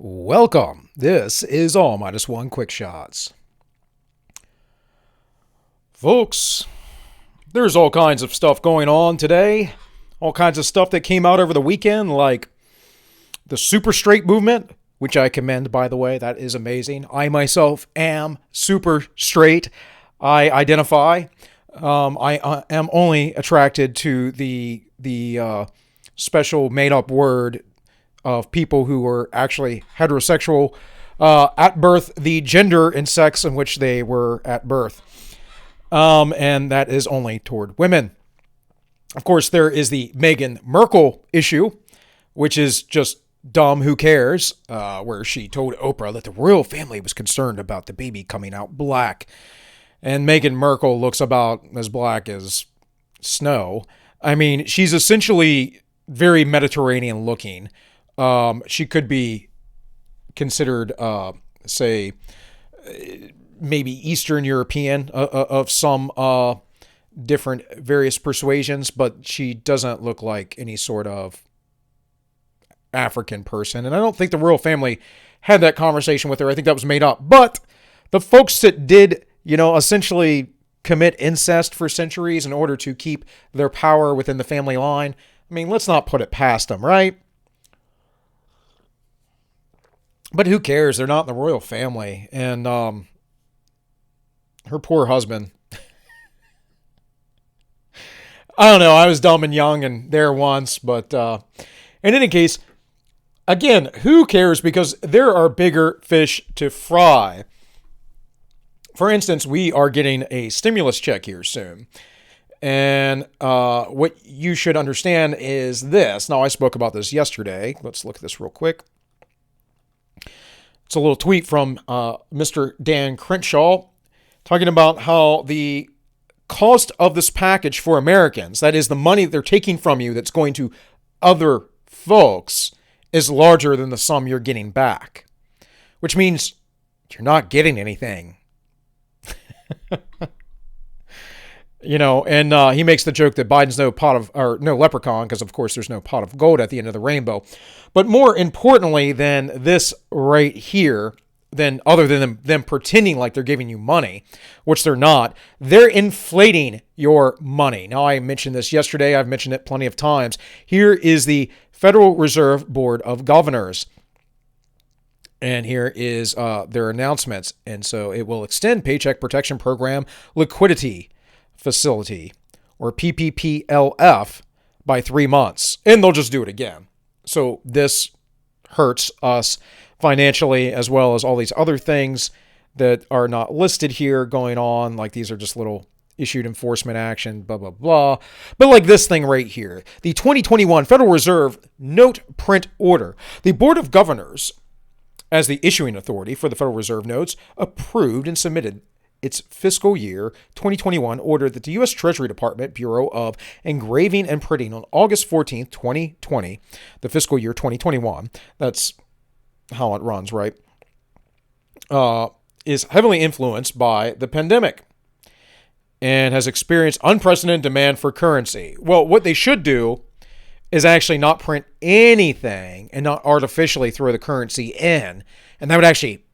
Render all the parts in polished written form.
Welcome. This is All Minus One Quick Shots. Folks, there's all kinds of stuff going on today. All kinds of stuff that came out over the weekend, like the super straight movement, which I commend, by the way. That is amazing. I myself am super straight. I identify. I am only attracted to the special made-up word of people who were actually heterosexual at birth, the gender and sex in which they were at birth. And that is only toward women. Of course, there is the Meghan Markle issue, which is just dumb, who cares, where she told Oprah that the royal family was concerned about the baby coming out black. And Meghan Markle looks about as black as snow. I mean, she's essentially very Mediterranean looking. She could be considered, say, maybe Eastern European of some different various persuasions, but she doesn't look like any sort of African person. And I don't think the royal family had that conversation with her. I think that was made up. But the folks that did, essentially commit incest for centuries in order to keep their power within the family line, I mean, let's not put it past them, right? But who cares? They're not in the royal family. And her poor husband. I don't know. I was dumb and young and there once. But in any case, again, who cares? Because there are bigger fish to fry. For instance, we are getting a stimulus check here soon. And what you should understand is this. Now, I spoke about this yesterday. Let's look at this real quick. It's a little tweet from Mr. Dan Crenshaw talking about how the cost of this package for Americans, that is the money they're taking from you that's going to other folks, is larger than the sum you're getting back, which means you're not getting anything. And he makes the joke that Biden's no leprechaun, because of course there's no pot of gold at the end of the rainbow. But more importantly than this right here, other than them pretending like they're giving you money, which they're not, they're inflating your money. Now, I mentioned this yesterday. I've mentioned it plenty of times. Here is the Federal Reserve Board of Governors. And here is their announcements. And so it will extend Paycheck Protection Program liquidity facility, or PPPLF, by 3 months. And they'll just do it again. So this hurts us financially, as well as all these other things that are not listed here going on. Like, these are just little issued enforcement action, blah, blah, blah. But like this thing right here, the 2021 Federal Reserve Note Print Order. The Board of Governors, as the issuing authority for the Federal Reserve notes, approved and submitted its fiscal year 2021 order that the U.S. Treasury Department Bureau of Engraving and Printing on August 14th, 2020, the fiscal year 2021, that's how it runs, right, is heavily influenced by the pandemic and has experienced unprecedented demand for currency. Well, what they should do is actually not print anything and not artificially throw the currency in, and that would actually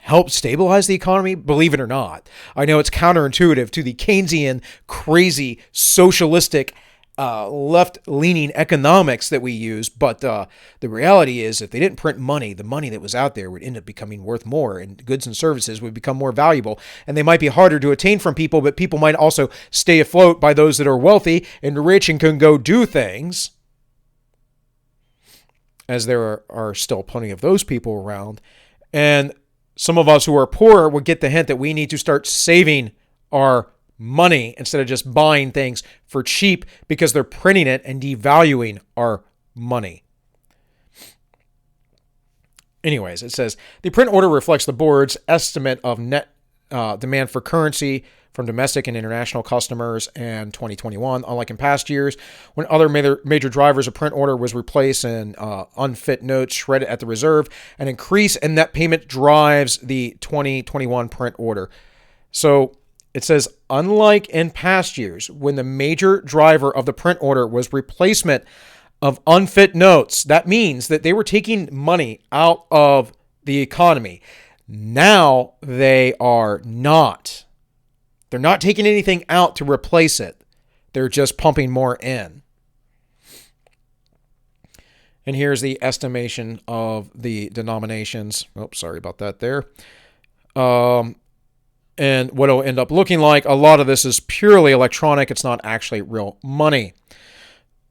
help stabilize the economy, believe it or not. I know it's counterintuitive to the Keynesian, crazy, socialistic, left-leaning economics that we use, but the reality is if they didn't print money, the money that was out there would end up becoming worth more, and goods and services would become more valuable, and they might be harder to attain from people, but people might also stay afloat by those that are wealthy and rich and can go do things, as there are still plenty of those people around. And some of us who are poor would get the hint that we need to start saving our money instead of just buying things for cheap because they're printing it and devaluing our money. Anyways, it says, the print order reflects the board's estimate of net demand for currency from domestic and international customers in 2021. Unlike in past years, when other major drivers of print order was replaced and unfit notes shredded at the reserve, an increase in net payment drives the 2021 print order. So it says, unlike in past years, when the major driver of the print order was replacement of unfit notes. That means that they were taking money out of the economy. Now they are not. They're not taking anything out to replace it. They're just pumping more in. And here's the estimation of the denominations. Oh, sorry about that there. And what it'll end up looking like, a lot of this is purely electronic. It's not actually real money.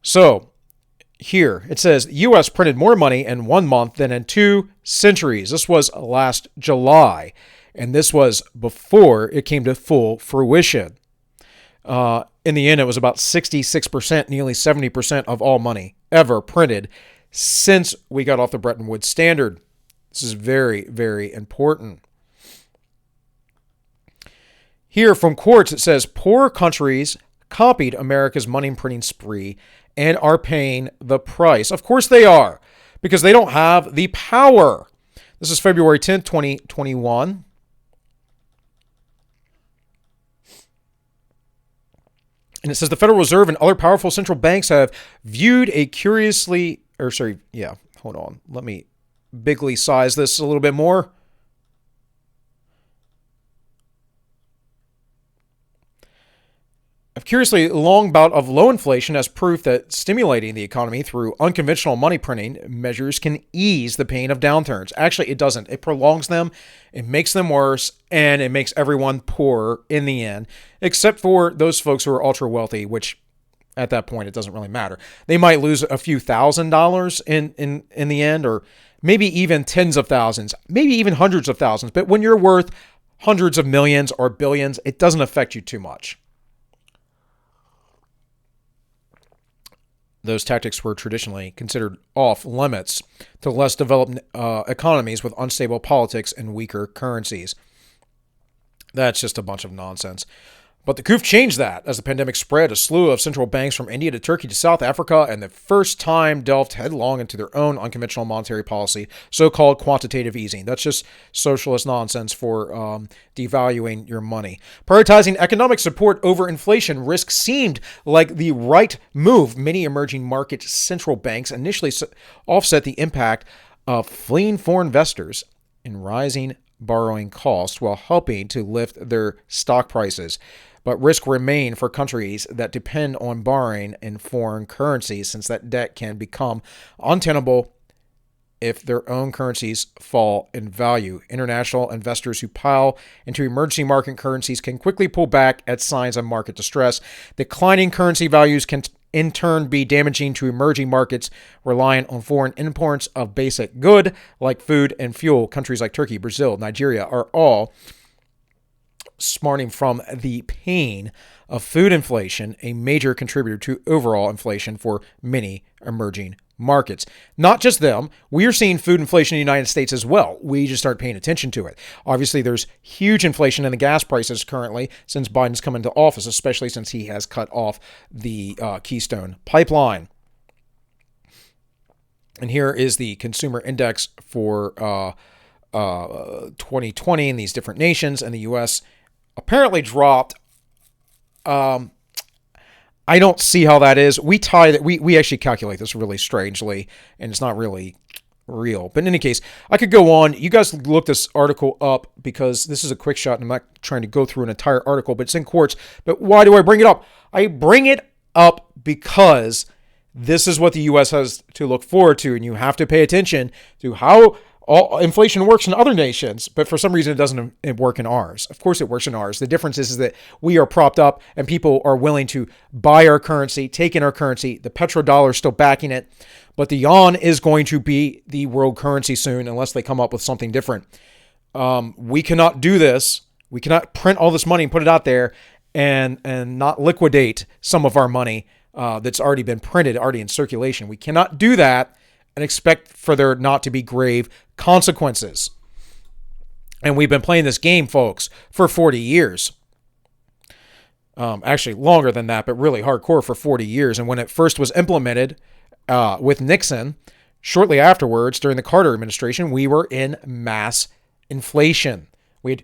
So here it says the U.S. printed more money in 1 month than in 2 centuries. This was last July, and this was before it came to full fruition. In the end, it was about 66%, nearly 70% of all money ever printed since we got off the Bretton Woods standard. This is very, very important. Here from Quartz, it says, poor countries copied America's money printing spree and are paying the price. Of course they are, because they don't have the power. This is February 10th, 2021. And it says the Federal Reserve and other powerful central banks have viewed a let me bigly size this a little bit more. A curiously long bout of low inflation as proof that stimulating the economy through unconventional money printing measures can ease the pain of downturns. Actually, it doesn't. It prolongs them, it makes them worse, and it makes everyone poorer in the end, except for those folks who are ultra wealthy, which at that point, it doesn't really matter. They might lose a few $1,000s in the end, or maybe even tens of thousands, maybe even hundreds of thousands. But when you're worth hundreds of millions or billions, it doesn't affect you too much. Those tactics were traditionally considered off limits to less developed economies with unstable politics and weaker currencies. That's just a bunch of nonsense. But the coup changed that as the pandemic spread. A slew of central banks from India to Turkey to South Africa, and the first time delved headlong into their own unconventional monetary policy, so-called quantitative easing. That's just socialist nonsense for devaluing your money. Prioritizing economic support over inflation risk seemed like the right move. Many emerging market central banks initially offset the impact of fleeing foreign investors and rising borrowing costs while helping to lift their stock prices. But risk remain for countries that depend on borrowing in foreign currencies, since that debt can become untenable if their own currencies fall in value. International investors who pile into emerging market currencies can quickly pull back at signs of market distress. Declining currency values can in turn be damaging to emerging markets reliant on foreign imports of basic good like food and fuel. Countries like Turkey, Brazil, Nigeria are all smarting from the pain of food inflation, a major contributor to overall inflation for many emerging markets. Not just them. We are seeing food inflation in the United States as well. We just aren't paying attention to it. Obviously, there's huge inflation in the gas prices currently since Biden's come into office, especially since he has cut off the Keystone pipeline. And here is the consumer index for 2020 in these different nations, and the U.S. apparently dropped. I don't see how that is. We tie that. We actually calculate this really strangely, and it's not really real. But in any case, I could go on. You guys look this article up because this is a quick shot, and I'm not trying to go through an entire article, but it's in Quartz. But why do I bring it up? I bring it up because this is what the U.S. has to look forward to, and you have to pay attention to how all inflation works in other nations, but for some reason it doesn't work in ours. Of course it works in ours. The difference is that we are propped up and people are willing to buy our currency, take in our currency. The petrodollar is still backing it, but the yuan is going to be the world currency soon unless they come up with something different. We cannot do this. We cannot print all this money and put it out there and not liquidate some of our money that's already been printed, already in circulation. We cannot do that and expect for there not to be grave consequences. And we've been playing this game, folks, for 40 years. Actually, longer than that, but really hardcore for 40 years. And when it first was implemented with Nixon, shortly afterwards, during the Carter administration, we were in mass inflation. We had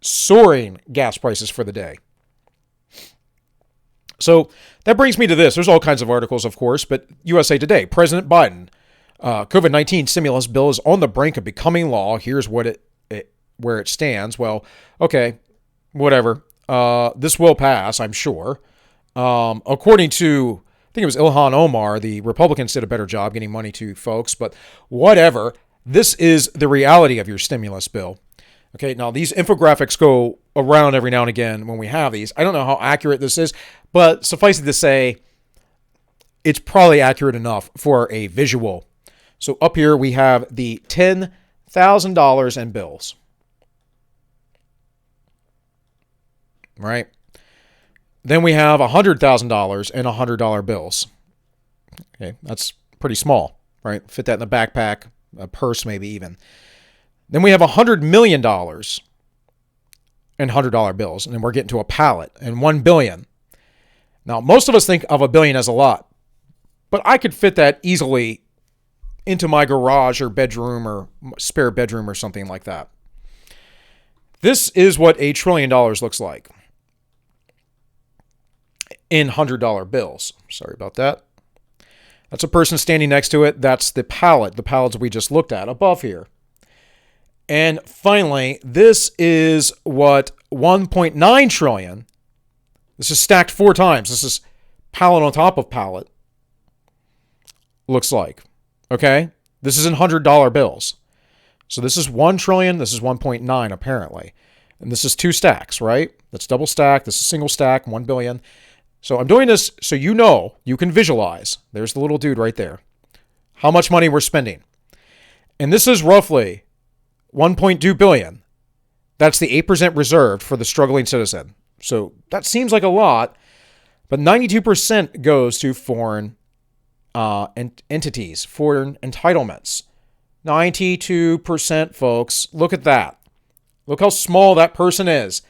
soaring gas prices for the day. So that brings me to this. There's all kinds of articles, of course, but USA Today, President Biden, COVID-19 stimulus bill is on the brink of becoming law. Here's what where it stands. Well, okay, whatever. This will pass, I'm sure. According to, I think it was Ilhan Omar, the Republicans did a better job getting money to folks, but whatever. This is the reality of your stimulus bill. Okay, now these infographics go around every now and again when we have these. I don't know how accurate this is, but suffice it to say, it's probably accurate enough for a visual. So up here we have the $10,000 in bills. Right? Then we have $100,000 in $100 bills. Okay, that's pretty small, right? Fit that in a backpack, a purse maybe even. Then we have $100 million in $100 bills, and then we're getting to a pallet, and $1 billion. Now, most of us think of $1 billion as a lot, but I could fit that easily into my garage or bedroom or spare bedroom or something like that. This is what $1 trillion looks like in $100 bills. Sorry about that. That's a person standing next to it. That's the pallet, the pallets we just looked at above here. And finally, this is what 1.9 trillion, this is stacked 4 times. This is pallet on top of pallet, looks like. Okay? This is in $100 bills. So this is 1 trillion, this is 1.9 apparently. And this is 2 stacks, right? That's double stack, this is single stack, 1 billion. So I'm doing this so you know, you can visualize. There's the little dude right there. How much money we're spending. And this is roughly 1.2 billion. That's the 8% reserved for the struggling citizen. So that seems like a lot, but 92% goes to foreign entities, foreign entitlements. 92%, folks. Look at that. Look how small that person is.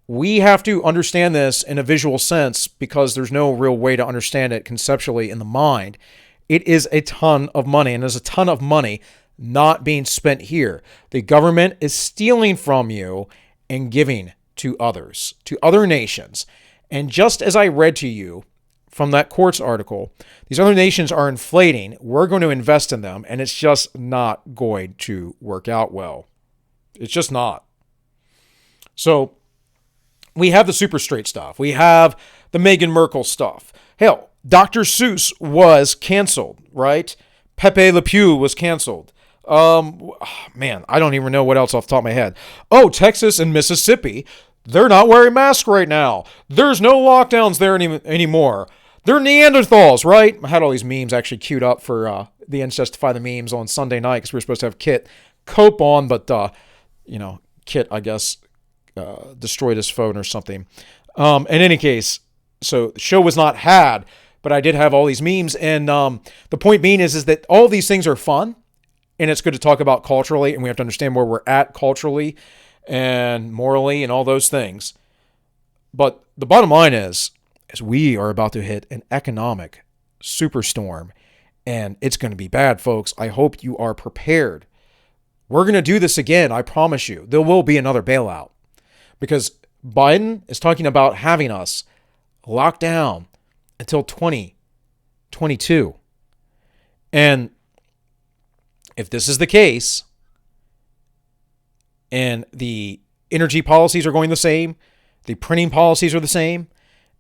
We have to understand this in a visual sense because there's no real way to understand it conceptually in the mind. It is a ton of money, and there's a ton of money not being spent here. The government is stealing from you and giving to others, to other nations. And just as I read to you from that Quartz article, these other nations are inflating. We're going to invest in them, and it's just not going to work out well. It's just not. So we have the super straight stuff. We have the Meghan Markle stuff. Hell, Dr. Seuss was canceled, right? Pepe Le Pew was canceled. Man, I don't even know what else off the top of my head. Oh, Texas and Mississippi, they're not wearing masks right now. There's no lockdowns there anymore. They're Neanderthals, right? I had all these memes actually queued up for the Incestify the Memes on Sunday night because we were supposed to have Kit Cope on, but, Kit, I guess, destroyed his phone or something. In any case, so the show was not had, but I did have all these memes. And the point being is that all these things are fun. And it's good to talk about culturally, and we have to understand where we're at culturally and morally and all those things. But the bottom line is we are about to hit an economic superstorm, and it's going to be bad, folks. I hope you are prepared. We're going to do this again, I promise you. There will be another bailout because Biden is talking about having us locked down until 2022. And if this is the case, and the energy policies are going the same, the printing policies are the same,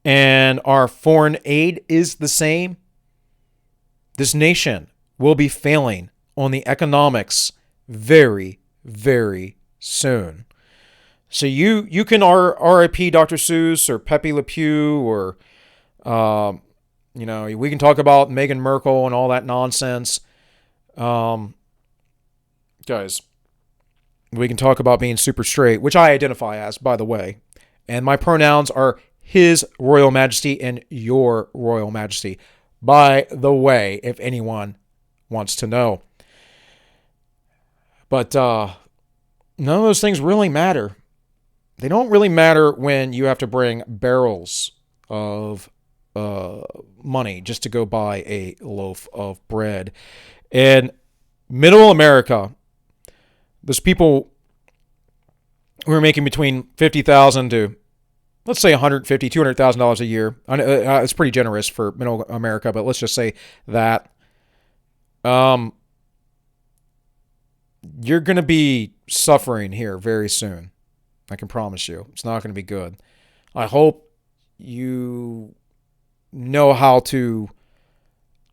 and our foreign aid is the same, this nation will be failing on the economics very, very soon. So you can RIP Dr. Seuss or Pepe Le Pew or, we can talk about Meghan Markle and all that nonsense. Guys, we can talk about being super straight, which I identify as, by the way. And my pronouns are His Royal Majesty and Your Royal Majesty, by the way, if anyone wants to know. But none of those things really matter. They don't really matter when you have to bring barrels of money just to go buy a loaf of bread. And middle America, there's people who are making between $50,000 to let's say $150,000, $200,000 a year. It's pretty generous for middle America, but let's just say that. You're going to be suffering here very soon. I can promise you. It's not going to be good. I hope you know how to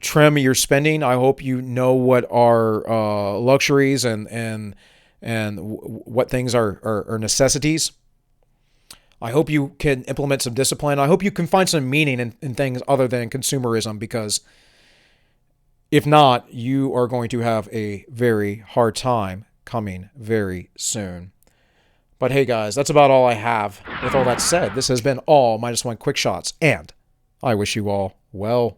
trim your spending. I hope you know what are luxuries and what things are necessities. I hope you can implement some discipline. I hope you can find some meaning in things other than consumerism, because if not, you are going to have a very hard time coming very soon. But hey, guys, that's about all I have. With all that said, this has been all -1 Quick Shots, and I wish you all well.